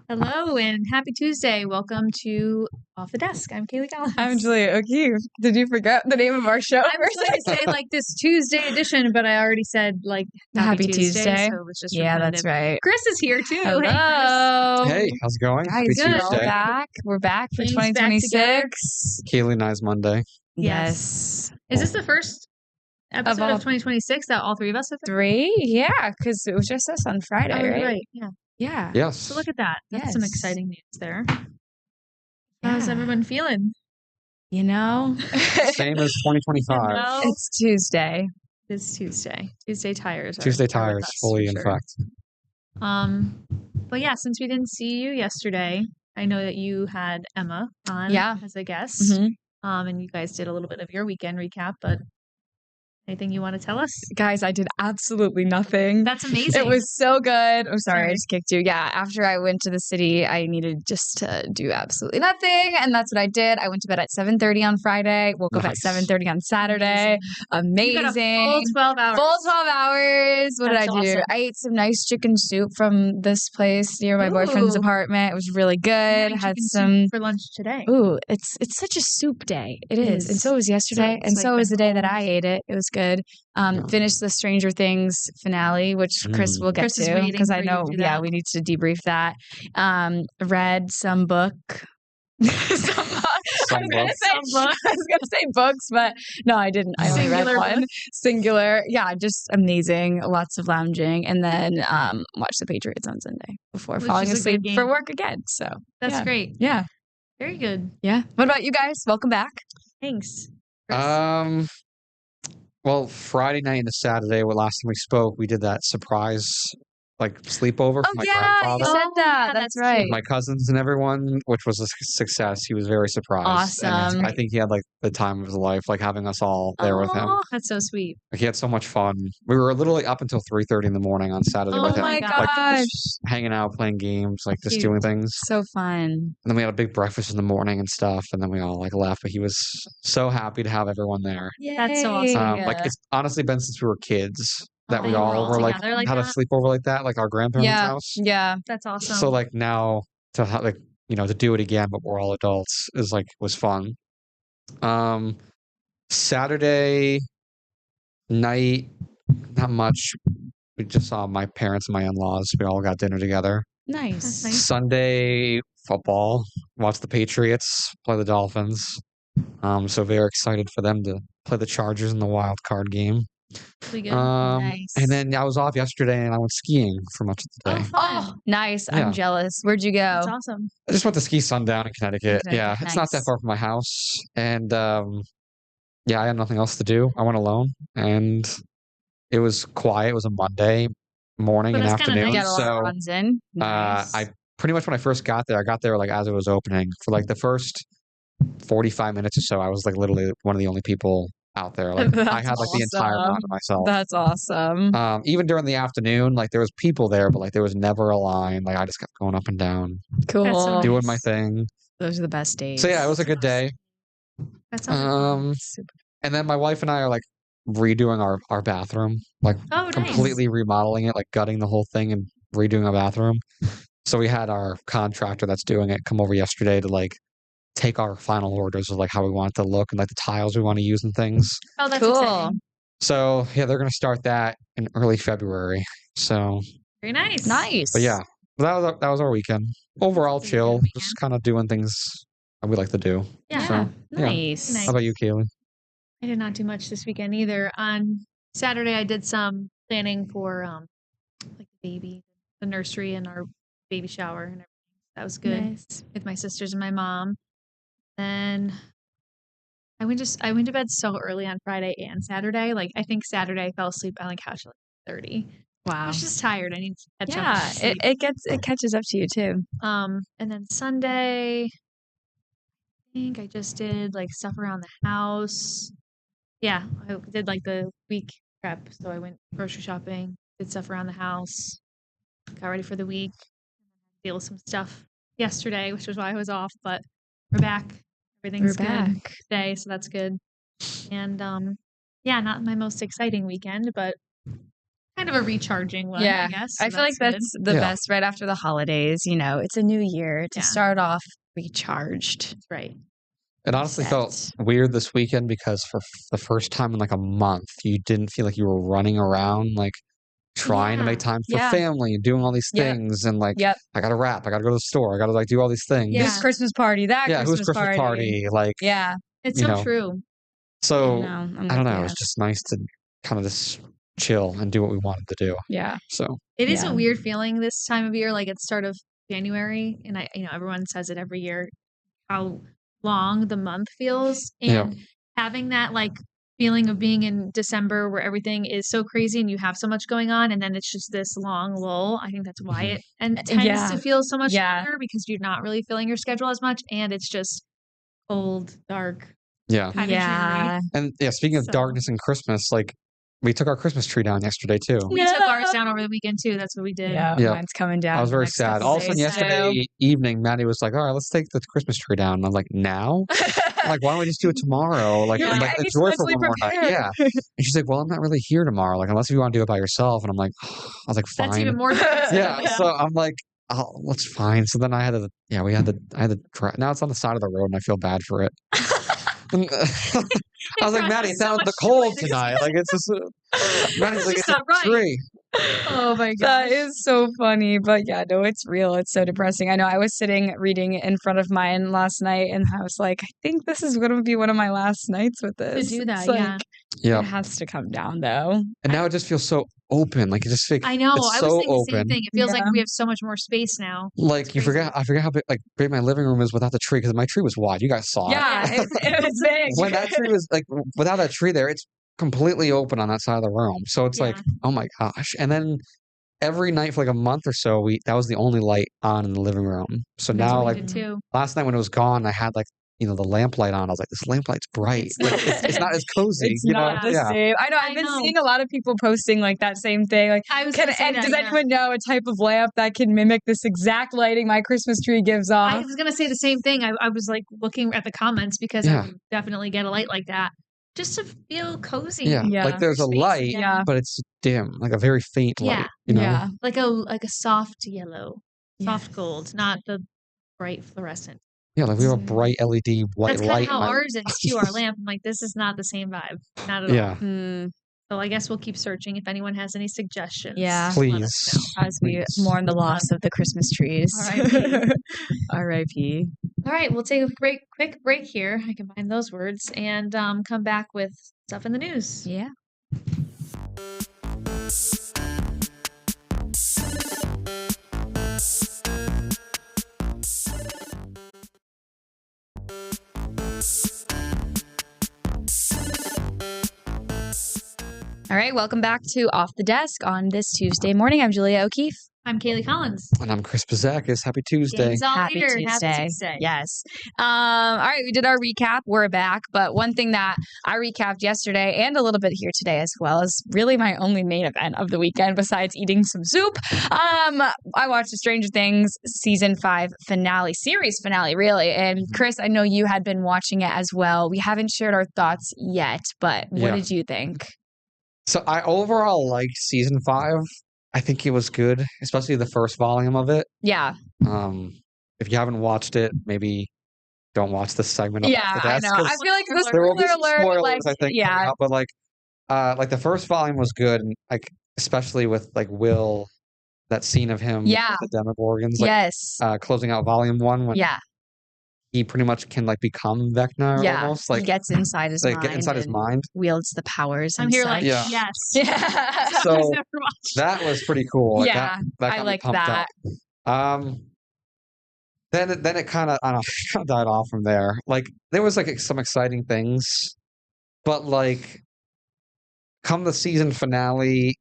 Hello and happy Tuesday. Welcome to Off the Desk. I'm Kaylee Collins. I'm Julia O'Keefe. Did you forget the name of our show? I was going to say like this Tuesday edition, but I already said like happy Tuesday. So it was just that's right. Chris is here too. Hello. Hey, how's it going? Guys, Happy we're Tuesday. back. We're back for Things back 2026. Kaylee and I's Monday. Yes. Is this the first episode of all 2026 that all three of us have been? 3? Yeah, because it was just us on Friday, right? Yeah. Yeah. Yes. So look at that. That's some Yes. exciting news there. Yeah. How's everyone feeling? You know? Same as 2025. No. It's Tuesday. It's Tuesday. Tuesday tires. Tuesday are with tires, us, fully for in sure. fact. But yeah, since we didn't see you yesterday, I know that you had Emma on as a guest. Mhm. And you guys did a little bit of your weekend recap, but anything you want to tell us? Guys, I did absolutely nothing. That's amazing. It was so good. I'm sorry, I just kicked you. Yeah, after I went to the city, I needed just to do absolutely nothing, and that's what I did. I went to bed at 7:30 on Friday, woke up at 7:30 on Saturday. Amazing. You got a full 12 hours. Full 12 hours. What That's did I do? awesome. I ate some nice chicken soup from this place near my boyfriend's Ooh. apartment. It was really good. Having Had chicken some soup for lunch today. Ooh, it's such a soup day. It is. And so was yesterday. it's And like so was been the day that cold. I ate it. It was good. Finished the Stranger Things finale, which Chris will get Chris is to waiting because I for you know, to do that. we need to debrief that. Read some book. Some book. I was gonna say books, but no, I didn't. I only read Singular one. book. Singular. Yeah, just amazing. Lots of lounging, and then watch the Patriots on Sunday before Which falling is a asleep good game. for work again. So That's yeah. great. Yeah, Very good. yeah. What about you guys? Welcome back. Thanks. Chris. Well, Friday night into Saturday, last time we spoke, we did that surprise sleepover for my you grandfather. said that. yeah, That's that's right. cute. My cousins and everyone, which was a success. He was very surprised. And Awesome. I think he had the time of his life, having us all there with him. Oh, that's so sweet. He had so much fun. We were literally up until 3:30 in the morning on Saturday Oh with him. my gosh. Just hanging out, playing games, just Cute. doing things. So fun. And then we had a big breakfast in the morning and stuff, and then we all left. But he was so happy to have everyone there. That's so awesome. It's honestly been since we were kids that Oh, we you were all all were together like had a that? sleepover like that, our grandparents' house. Yeah. That's awesome. So now to have to do it again, but we're all adults was fun. Saturday night, not much. We just saw my parents and my in-laws. We all got dinner together. Nice. That's nice. Sunday football. Watch the Patriots play the Dolphins. So very excited for them to play the Chargers in the wild card game. Really good. Nice. And then I was off yesterday and I went skiing for much of the day. Oh, fun. Oh, nice. Yeah. I'm jealous. Where'd you go? That's awesome. I just went to ski sundown in Connecticut. Connecticut, Yeah, it's not that nice. far from my house. And I had nothing else to do. I went alone and it was quiet. It was a Monday morning But and that's kinda afternoon. Get a lot of So runs in. Nice. I pretty much when I first got there, I got there as it was opening. For the first 45 minutes or so, I was literally one of the only people out there. I had the entire awesome. mountain to myself. That's awesome. Even during the afternoon, there was people there, but there was never a line. I just kept going up and down, Cool. That's so doing nice. my thing. Those are the best days. So yeah, it was a good day. That sounds Super. And then my wife and I are redoing our bathroom, oh, nice. completely remodeling it, gutting the whole thing and redoing our bathroom. So we had our contractor that's doing it come over yesterday to take our final orders of how we want it to look and the tiles we want to use and things. Oh, that's Cool. exciting. So yeah, they're gonna start that in early February. So Very nice. Nice. but yeah, that was our weekend. Overall That's a good chill, weekend. just kind of doing things that we like to do. Yeah. So, yeah. Nice. Nice. How about you, Kaylee? I did not do much this weekend either. On Saturday, I did some planning for the baby, the nursery, and our baby shower and everything. That was good Nice. with my sisters and my mom. Then I went to bed so early on Friday and Saturday. I think Saturday I fell asleep on the couch at 30. I Wow. was just tired. I need to catch up. Yeah, on sleep. it catches up to you too. And then Sunday, I think I just did stuff around the house. Yeah, I did the week prep. So I went grocery shopping, did stuff around the house, got ready for the week, deal with some stuff yesterday, which was why I was off, but we're back. Everything's We're good back. today, so that's good. And yeah, not my most exciting weekend, but kind of a recharging one, Yeah. I guess. I So feel like good. that's the best right after the holidays. You know, it's a new year to Yeah. start off recharged. That's right. It honestly felt weird this weekend because for the first time in like a month, you didn't feel like you were running around like trying to make time for family and doing all these things and like I gotta rap, I gotta go to the store, I gotta like do all these things. This Christmas party, that who's Christmas party. like It's you so know. true. So I don't know, it's just nice to kind of just chill and do what we wanted to do. Yeah. So it is a weird feeling this time of year, like at the start of January, and everyone says it every year, how long the month feels, and having that like feeling of being in December where everything is so crazy and you have so much going on, and then it's just this long lull. I think that's why it tends to feel so much longer, because you're not really filling your schedule as much, and it's just cold, dark. And speaking of darkness and Christmas, like we took our Christmas tree down yesterday too. We took ours down over the weekend too. That's what we did. Yeah, mine's coming down. I was very sad. All of a sudden yesterday evening, Maddie was like, "All right, let's take the Christmas tree down." And I'm like, "Now?" I'm like, "Why don't we just do it tomorrow? Like enjoy for one more night." Yeah. And she's like, "Well, I'm not really here tomorrow. Like, unless you want to do it by yourself." And I'm like, I was like, "Fine." That's even more. So I'm like, "Oh, that's fine." So then I had to try. Now it's on the side of the road, and I feel bad for it. I was like, Maddie, it's out in the cold tonight. Like, it's just Maddie's like, it's a tree. Oh my god, that is so funny. But yeah, no, it's real. It's so depressing. I know. I was sitting reading in front of mine last night, and I was like, I think this is going to be one of my last nights with this. To do that, it has to come down though. And now it just feels so open. Like it just feels. I know. It's I so was thinking the open. same thing. It feels like we have so much more space now. Like I forget how big my living room is without the tree, because my tree was wide. You guys saw it. Yeah, it was big. When that tree was like without that tree there, it's completely open on that side of the room. So it's like, oh my gosh. And then every night for like a month or so, that was the only light on in the living room. So now like last night when it was gone, I had like the lamp light on. I was like, this lamp light's bright. It's not as cozy. It's not the same. I know. I've been seeing a lot of people posting like that same thing. Like, does anyone know a type of lamp that can mimic this exact lighting my Christmas tree gives off? I was gonna say the same thing. I was like looking at the comments, because I would definitely get a light like that just to feel cozy. Yeah. Like there's a light, but it's dim, like a very faint light. Yeah. Like a soft yellow, soft gold, not the bright fluorescent. Yeah, like we have a bright LED white light. That's kind of how ours is too, our lamp. I'm like, this is not the same vibe. Not at all. Yeah. So I guess we'll keep searching if anyone has any suggestions. Yeah. Please. As we mourn the loss of the Christmas trees. R.I.P. R.I.P. All right, we'll take a quick break here. I combine those words, and come back with stuff in the news. Yeah. All right, welcome back to Off the Desk on this Tuesday morning. I'm Julia O'Keefe. I'm Kaylee Collins. And I'm Chris Pazakis. Happy Tuesday. Happy Tuesday. Yes. All right, we did our recap. We're back. But one thing that I recapped yesterday and a little bit here today as well is really my only main event of the weekend besides eating some soup. I watched the Stranger Things season 5 series finale, really. And Chris, I know you had been watching it as well. We haven't shared our thoughts yet, but what did you think? So I overall liked season 5. I think it was good, especially the first volume of it. Yeah. If you haven't watched it, maybe don't watch this segment. Yeah, I know. I feel like the there will be spoiler spoilers, alert, like, I think, out, but like the first volume was good, and like especially with like Will, that scene of him with the Demogorgons, like, closing out volume 1 when he pretty much can like become Vecna almost. Like he gets inside his mind. Get inside his mind. Wields the powers. I'm here like, yes. Yeah. So that was pretty cool. Yeah. That I like that. Then it kind of died off from there. Like there was like some exciting things, but like come the season finale,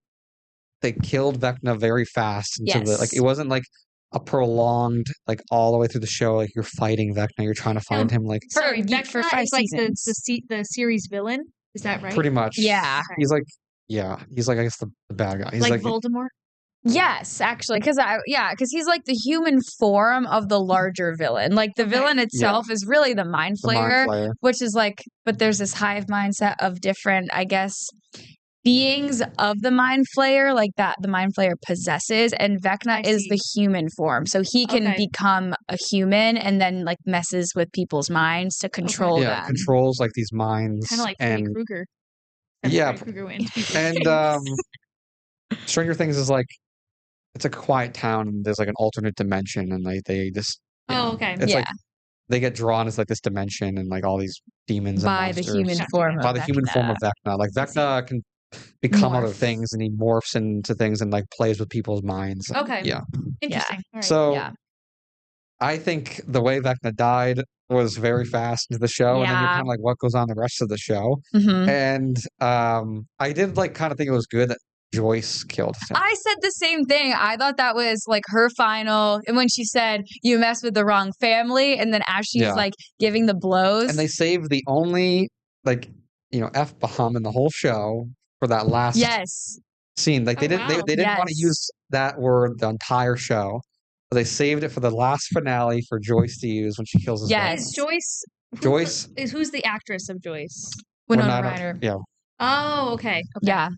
they killed Vecna very fast into the like it wasn't like a prolonged like all the way through the show like you're fighting Vecna, you're trying to find him like Vecna for 5 seasons. Like the series villain, is that right? Pretty much. Yeah. He's like I guess the bad guy. He's like Voldemort. Yes, actually, because he's like the human form of the larger villain. Like the villain itself is really the mind flayer, which is like, but there's this hive mindset of different, I guess, beings of the Mind Flayer, like that the Mind Flayer possesses, and Vecna is the human form. So he can become a human and then like messes with people's minds to control them. Yeah, controls like these minds. Kind of like Freddy Krueger. Yeah. Freddy Krueger went into people's And Stranger Things is like, it's a quiet town and there's like an alternate dimension and like they just it's like they get drawn as like this dimension and like all these demons by and the monsters. human form by of the Vecna. human form of Vecna. Like Vecna can become other things and he morphs into things and like plays with people's minds. Yeah. Interesting. All right. So I think the way Vecna died was very fast into the show, and then you're kind of like, what goes on the rest of the show? And I did like kind of think it was good that Joyce killed him. I said the same thing. I thought that was like her final, and when she said, "You messed with the wrong family," and then as she's like giving the blows, and they saved the only like F-bomb in the whole show for that last scene. Like they didn't want to use that word the entire show. But they saved it for the last finale for Joyce to use when she kills his brother. Is Joyce? Who's the actress of Joyce? Winona Ryder. Yeah. Oh, okay. Yeah.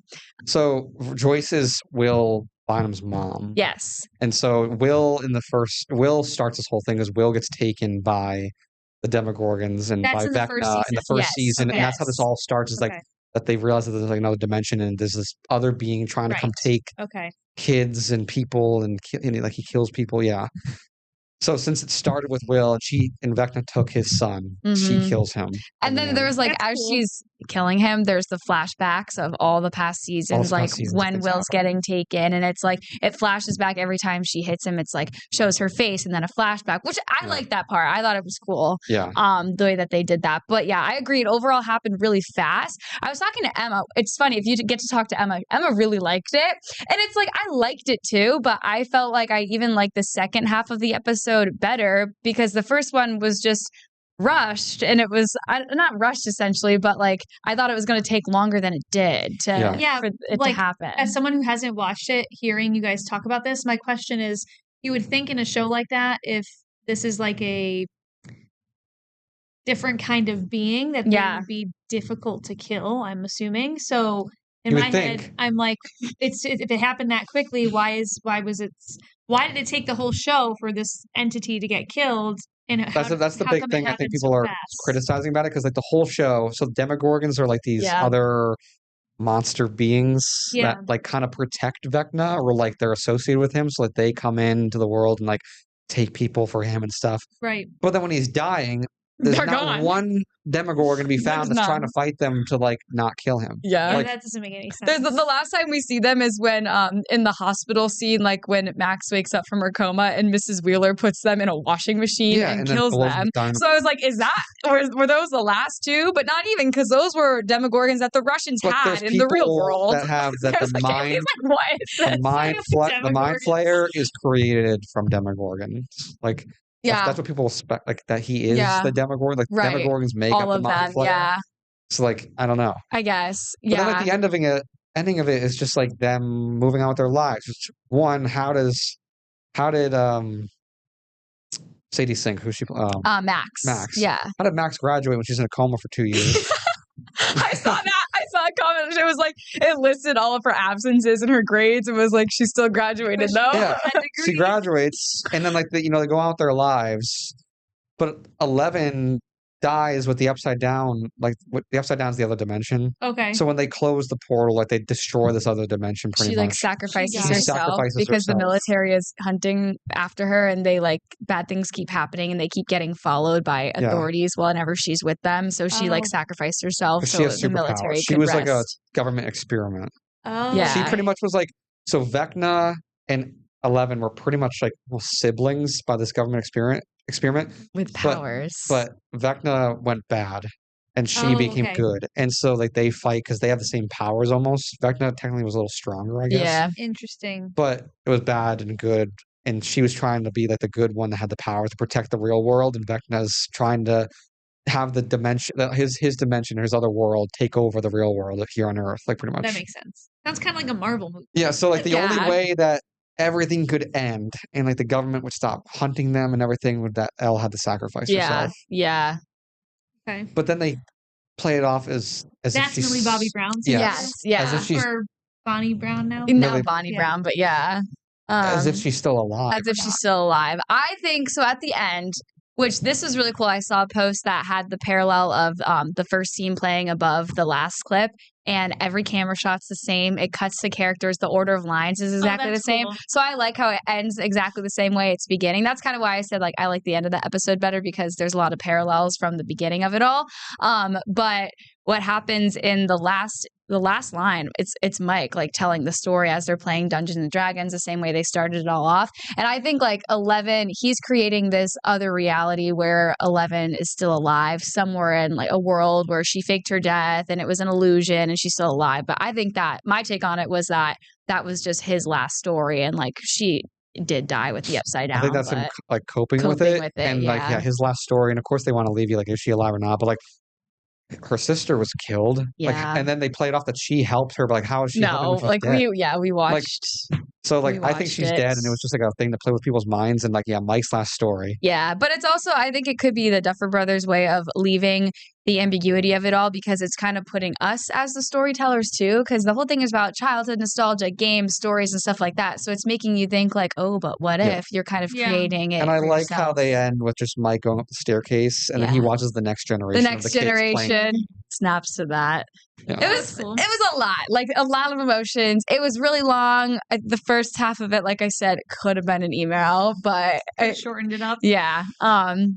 So Joyce is Will Bynum's mom. Yes. And so Will starts this whole thing as Will gets taken by the Demogorgons and by Vecna in the first season. And that's how this all starts, is like that they realize that there's like another dimension and there's this other being trying to come take kids and people and like he kills people. Yeah. So since it started with Will and Vecna took his son, she kills him. And then there was like, as she's killing him, there's the flashbacks of all the past seasons, like when Will's getting taken. And it's like, it flashes back every time she hits him. It's like, shows her face and then a flashback, which I like that part. I thought it was cool. Yeah. The way that they did that. But yeah, I agree. It overall happened really fast. I was talking to Emma. It's funny, if you get to talk to Emma really liked it. And it's like, I liked it too, but I felt like I even liked the second half of the episode better because the first one was just rushed, and it was not rushed essentially, but like I thought it was going to take longer than it did for it to happen. As someone who hasn't watched it, hearing you guys talk about this, my question is, you would think in a show like that, if this is like a different kind of being, that they would be difficult to kill, I'm assuming. So in my head, I'm like, if it happened that quickly, why did it take the whole show for this entity to get killed? And that's the big thing I think people are criticizing about it, because like the whole show, so Demogorgons are like these other monster beings that like kind of protect Vecna, or like they're associated with him, so that they come into the world and like take people for him and stuff. Right. But then when he's dying, there's not one Demogorgon to be found that's trying to fight them to like not kill him. Yeah, like, that doesn't make any sense. The last time we see them is when in the hospital scene, like when Max wakes up from her coma and Mrs. Wheeler puts them in a washing machine and kills them. So I was like, were those the last two? But not even, because those were Demogorgons that the Russians had in the real world. That have that the mind flayer is created from Demogorgons. Like. Yeah, that's what people expect, like that he is the Demogorgon. Like Demogorgons make all up the mind flayer. Yeah. So like, I don't know. I guess. But then, like the ending of it is just like them moving on with their lives. Just one, how did Sadie Sink, who's she? Max. Max. Yeah. How did Max graduate when she's in a coma for 2 years? I saw that. I saw a comment. It was like, it listed all of her absences and her grades and was like, she still graduated though. Yeah, she graduates, and then like they go on with their lives. But 11 dies with the Upside Down. Like the Upside Down is the other dimension. Okay. So when they close the portal, like they destroy this other dimension. Pretty much. Like sacrifices herself because the military is hunting after her, and they like bad things keep happening, and they keep getting followed by authorities whenever she's with them. So she like sacrificed herself so the military She was like a government experiment. Oh. Yeah. She pretty much was like, so Vecna and 11 were pretty much like siblings by this government experiment with powers. But Vecna went bad and she became good. And so like they fight because they have the same powers almost. Vecna technically was a little stronger, I guess. Yeah. Interesting. But it was bad and good. And she was trying to be like the good one that had the power to protect the real world. And Vecna's trying to have the dimension, his dimension, his other world, take over the real world here on Earth, like pretty much. That makes sense. Sounds kind of like a Marvel movie. Yeah, so like the only way that everything could end and like the government would stop hunting them and everything would that Elle had to sacrifice herself. Yeah. Okay. But then they play it off as if That's she's Millie Bobby Brown's Yes, yeah. as if she's or Bonnie Brown now. Now Millie, Bonnie Yeah. Brown, but yeah. as if she's still alive. As if she's still alive. I think so at the end, which this was really cool. I saw a post that had the parallel of the first scene playing above the last clip, and every camera shot's the same. It cuts to characters. The order of lines is exactly the that's same. cool. So I like how it ends exactly the same way it's beginning. That's kind of why I said like I like the end of the episode better because there's a lot of parallels from the beginning of it all. But what happens in the last line, it's Mike like telling the story as they're playing Dungeons and Dragons the same way they started it all off. And I think like 11, he's creating this other reality where 11 is still alive somewhere in like a world where she faked her death and it was an illusion and she's still alive. But I think that my take on it was that was just his last story and like she did die with the upside down. I think that's him like coping with it, and like his last story. And of course they want to leave you like is she alive or not, but like her sister was killed. Like, and then they played off that she helped her, but like, how is she helping if she's dead? We watched. So like, I think she's dead, and it was just like a thing to play with people's minds, and like, yeah, Mike's last story. Yeah, but it's also I think it could be the Duffer Brothers' way of leaving the ambiguity of it all because it's kind of putting us as the storytellers too. Because the whole thing is about childhood nostalgia, games, stories, and stuff like that. So it's making you think like, oh, but what if you're kind of creating it? And I like yourself. how they end with just Mike going up the staircase, and then he watches the next generation. The next generation snaps to that. Yeah. It was cool. It was a lot, like a lot of emotions. It was really long. The first half of it, like I said, could have been an email, but I shortened it up. Yeah. I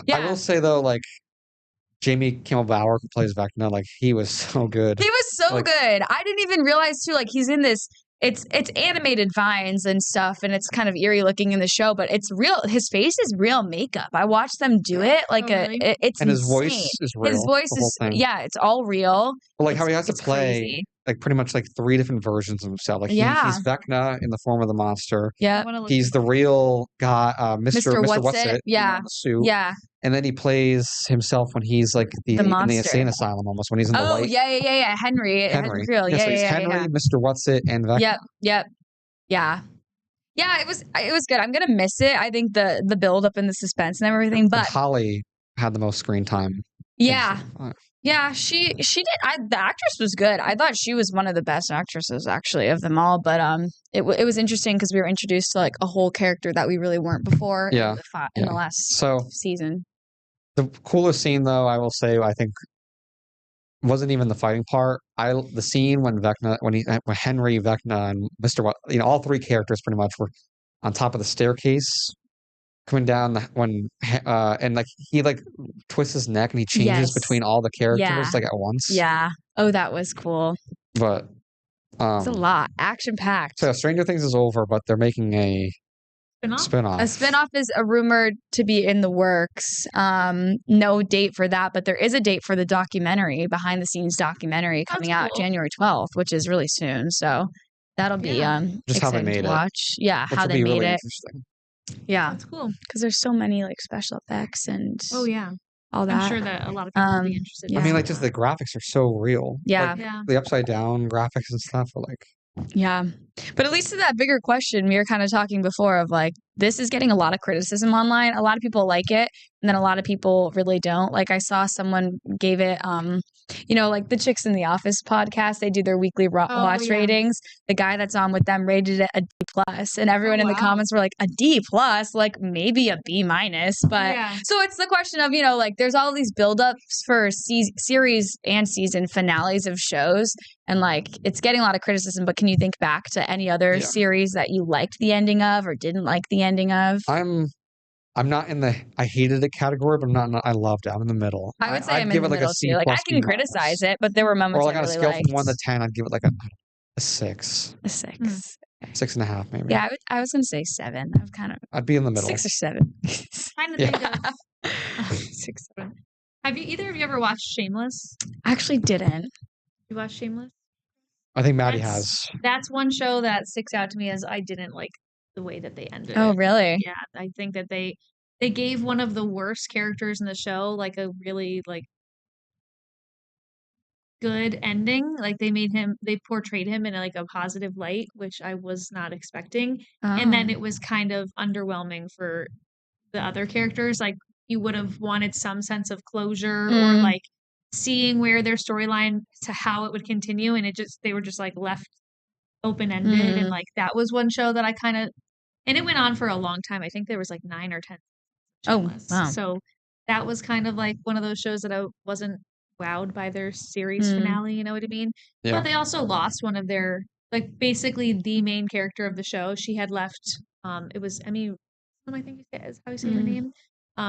will say though, like Jamie Kimmel Bauer, who plays Vecna, like he was so good. He was so good. I didn't even realize too, like he's in this. It's animated vines and stuff, and it's kind of eerie looking in the show, but it's real. His face is real makeup. I watched them do it. Like it's and his insane. voice is real. His voice is it's all real. But like how he has to play like pretty much like 3 different versions of himself. Like he's Vecna in the form of the monster. Yeah, he's the real guy, Mr. What's-it. Yeah, the suit. Yeah. And then he plays himself when he's like in the insane asylum almost when he's in the white. Yeah. Henry. Real. Yeah, so he's Henry, Mr. What's-it, and Vecna. Yep. Yeah, it was good. I'm gonna miss it. I think the build up and the suspense and everything. But Holly had the most screen time. Yeah, she did. The actress was good. I thought she was one of the best actresses actually of them all. But it was interesting because we were introduced to like a whole character that we really weren't before. In the last season. The coolest scene, though, I will say, I think, wasn't even the fighting part. The scene when Henry, Vecna, and Mr. all 3 characters pretty much were on top of the staircase coming down and like he like twists his neck and he changes between all the characters like at once. Yeah. Oh, that was cool. But it's a lot, action packed. So Stranger Things is over, but they're making a spinoff. A spinoff is rumored to be in the works. No date for that, but there is a date for the documentary, behind the scenes documentary coming out January 12th, which is really soon. So that'll be just how they made to watch. Yeah, which how they made really it. Interesting. Yeah, that's cool because there's so many like special effects and all that. I'm sure that a lot of people will be interested. I mean, like just the graphics are so real. Yeah, like, the upside down graphics and stuff are like. Yeah. But at least to that bigger question, we were kind of talking before of like, this is getting a lot of criticism online. A lot of people like it, and then a lot of people really don't. Like I saw someone gave it, like the Chicks in the Office podcast, they do their weekly watch ratings. The guy that's on with them rated it a D+, and everyone in the comments were like, a D+, like maybe a B-. But so it's the question of, like there's all these buildups for series and season finales of shows. And like, it's getting a lot of criticism, but can you think back to any other series that you liked the ending of or didn't like the ending of? I'm not in the I hated it category, but I loved it. I'm in the middle. I would say I'm in the middle too. Like I can criticize it, but there were moments or like I on a really scale liked. from 1 to 10, I'd give it like a 6. A 6. 6.5 maybe. Yeah, I was gonna say 7. I'd be in the middle. 6 or 7. Trying to think of 6, 7. Have either of you ever watched Shameless? I actually didn't. You watched Shameless? I think Maddie has. That's one show that sticks out to me as I didn't like the way that they ended. Oh, really? Yeah, I think that they gave one of the worst characters in the show like a really like good ending. Like they portrayed him in like a positive light, which I was not expecting. And then it was kind of underwhelming for the other characters. Like you would have wanted some sense of closure or like seeing where their storyline to how it would continue, and they were just like left open-ended, and like that was one show that I kind of, and it went on for a long time. I think there was like 9 or 10 Oh, shows. wow. So that was kind of like one of those shows that I wasn't wowed by their series finale, you know what I mean? Yeah. But they also lost one of their, like, basically the main character of the show. She had left, it was Emmy, I think is how you say her name.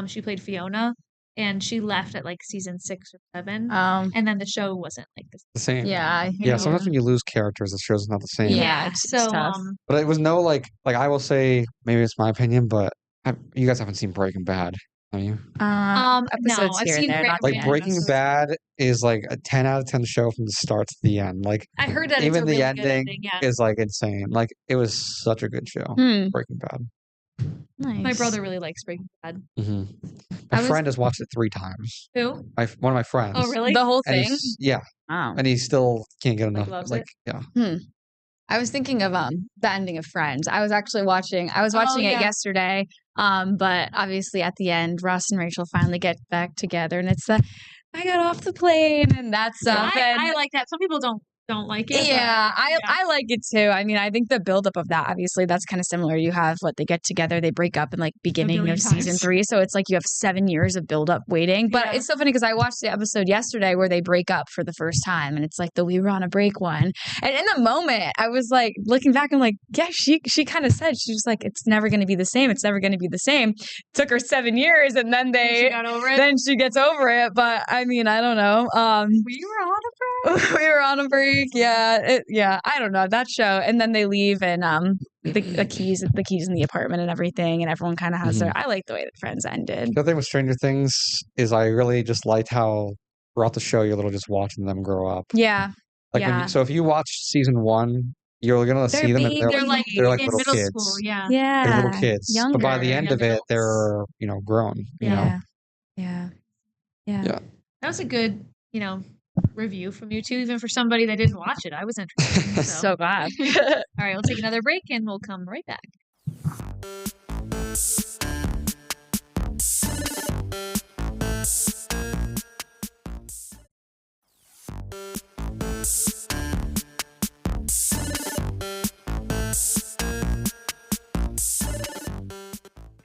She played Fiona, and she left at like season 6 or 7. And then the show wasn't like the same. Yeah. Yeah, sometimes when you lose characters, the show's not the same. Yeah, it's so tough. But it was no like I will say, maybe it's my opinion, but you guys haven't seen Breaking Bad, have you? no, Episodes I've here seen and there, not Like the end. Breaking Bad is like a 10 out of 10 show from the start to the end. Like I heard that even it's a the really good ending ending. Yeah, is like insane. Like it was such a good show, Breaking Bad. Nice. my brother really likes Breaking Bad. My friend has watched it 3 times. Who? One of my friends. Oh, really? The whole And thing? yeah, Wow. and he still can't get enough. loves Like it? yeah. I was thinking of the ending of Friends. I was watching it yeah. yesterday. But obviously at the end, Ross and Rachel finally get back together, and it's I got off the plane and that stuff. I like that. Some people don't like it. Yeah, but, I like it too. I mean, I think the buildup of that, obviously, that's kind of similar. You have they get together, they break up in like beginning billion of season times. 3. So it's like you have 7 years of buildup waiting. But Yeah. it's so funny because I watched the episode yesterday where they break up for the first time, and it's like the we were on a break one. And in the moment, I was like looking back, I'm like, yeah, she kind of said, she was like, it's never going to be the same. It's never going to be the same. Took her 7 years, and then she got over it. then she gets over it. But I mean, I don't know. We were on a break. we were on a break. Yeah, I don't know that show. And then they leave, and the keys in the apartment and everything, and everyone kind of has their. I like the way that Friends ended. The other thing with Stranger Things is I really just liked how throughout the show you're literally just watching them grow up. Yeah, Like so if you watch season 1, you're gonna see them and They're like they're like in little middle kids. school. Yeah. They're little kids. Younger, but by the end of it, adults. they're grown. You know. Yeah. That was a good review from you too, even for somebody that didn't watch it. I was interested. So glad. All right, we'll take another break and we'll come right back.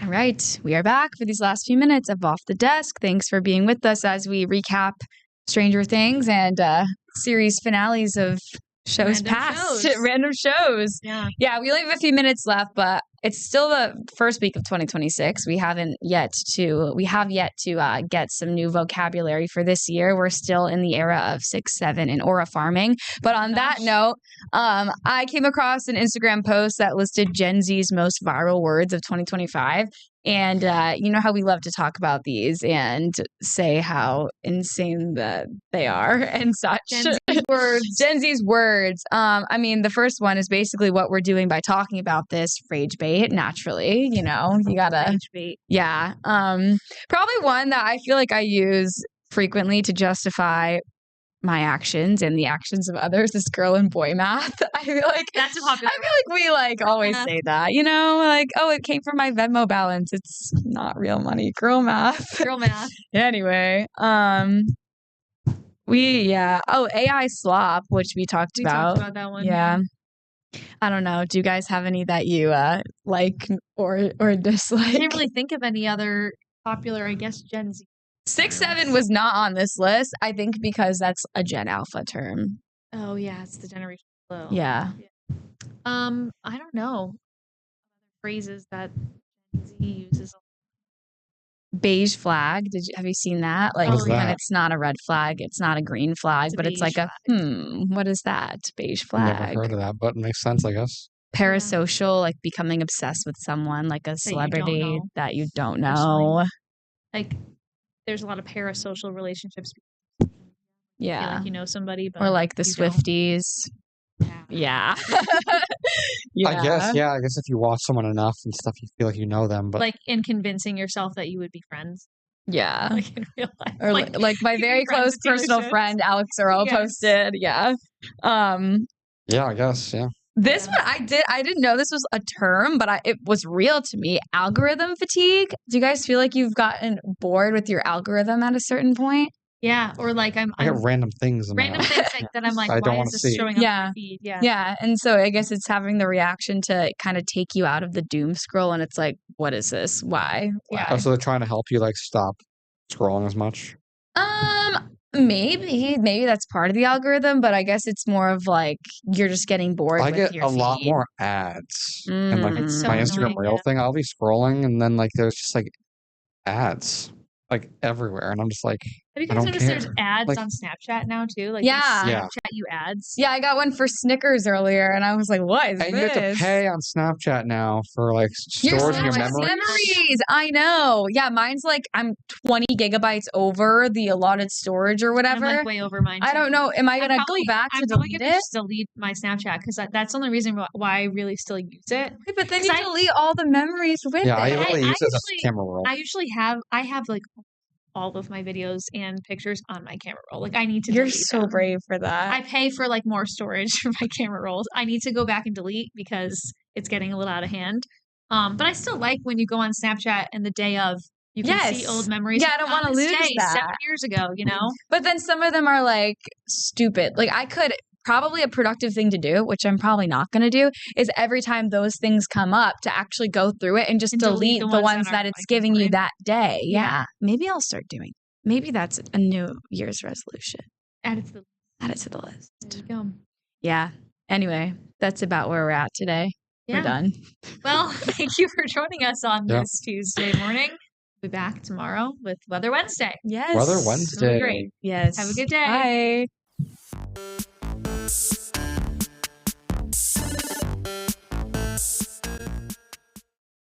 All right, we are back for these last few minutes of Off the Desk. Thanks for being with us as we recap Stranger Things and series finales of shows past. Random shows. Yeah, we only have a few minutes left, but it's still the first week of 2026. We have yet to get some new vocabulary for this year. We're still in the era of 6-7 and aura farming. But on that note, I came across an Instagram post that listed Gen Z's most viral words of 2025. And you know how we love to talk about these and say how insane that they are and such. Gen Z's words. I mean, the first one is basically what we're doing by talking about this, rage bait, naturally. You gotta rage bait. Yeah. Probably one that I feel like I use frequently to justify my actions and the actions of others is girl and boy math. I feel like that's a popular. I feel like we always say that, like, oh, it came from my Venmo balance. It's not real money. Girl math. Anyway, AI slop, which we talked about. Talked about that one. Yeah. I don't know. Do you guys have any that you like or dislike? I can't really think of any other popular, I guess, Gen Z. 6-7 was not on this list, I think, because that's a Gen Alpha term. Oh yeah, it's the generation below. Yeah. I don't know. Phrases that Gen Z uses. Beige flag. Have you seen that? Like when it's not a red flag, it's not a green flag, but it's like what is that? Beige flag. Never heard of that, but it makes sense, I guess. Parasocial, like becoming obsessed with someone, like a celebrity that you don't know. Like there's a lot of parasocial relationships. Yeah. Like you know somebody, but or like the Swifties. Yeah. I guess if you watch someone enough and stuff, you feel like you know them, but like in convincing yourself that you would be friends. Yeah. Like in real life. Or like my very close personal friend Alex Earl posted. Yeah. Yeah, I guess. Yeah. This one I didn't know this was a term, but it was real to me. Algorithm fatigue. Do you guys feel like you've gotten bored with your algorithm at a certain point? Yeah, or like I I'm get random things in my random things like that I'm like, I don't why wanna is this see. showing up on Yeah. my feed? Yeah. Yeah, and so I guess it's having the reaction to kind of take you out of the doom scroll, and it's like, what is this? Why? Yeah. Why? So they're trying to help you like stop scrolling as much. Maybe that's part of the algorithm, but I guess it's more of like you're just getting bored I with get your a lot feed. more ads and like It's so my Mm. Instagram annoying, reel yeah. thing. I'll be scrolling and then like there's just like ads like everywhere, and I'm just like, Have you I guys don't noticed there's care. ads Like, on Snapchat now too? Like Yeah. they yeah, Snapchat you ads. Yeah, I got one for Snickers earlier, and I was like, what is and you have to this? pay on Snapchat now for like Your storing your Snapchat memories. memories. I know. Yeah, mine's like I'm 20 gigabytes over the allotted storage or I'm whatever. like way over mine I too. don't know. Am I gonna go back to I'm probably delete gonna it? just delete my Snapchat because that's the only reason why I really still use it. Okay, but then 'Cause you I- delete all the memories with Yeah, I it. only use it as usually- a camera roll. I usually have like all of my videos and pictures on my camera roll. Like I need to You're delete so them. brave for that. I pay for like more storage for my camera rolls. I need to go back and delete because it's getting a little out of hand. But I still like when you go on Snapchat and the day of you can see Yes. old memories. Yeah, I don't on wanna this lose day, 7 that. years ago, you know? But then some of them are like stupid. Like I could probably a productive thing to do, which I'm probably not going to do, is every time those things come up to actually go through it and just And delete the ones that that are, it's like, giving you important. that day. Yeah. Yeah. Maybe I'll start doing. Maybe that's a New Year's resolution. Add it to the Add it to the list. There you go. Yeah. Anyway, that's about where we're at today. Yeah. We're done. Well, thank you for joining us on Yeah. this Tuesday morning. We'll be back tomorrow with Weather Wednesday. Yes. Weather It'll be Wednesday. great. Yes. Have a good day. Bye.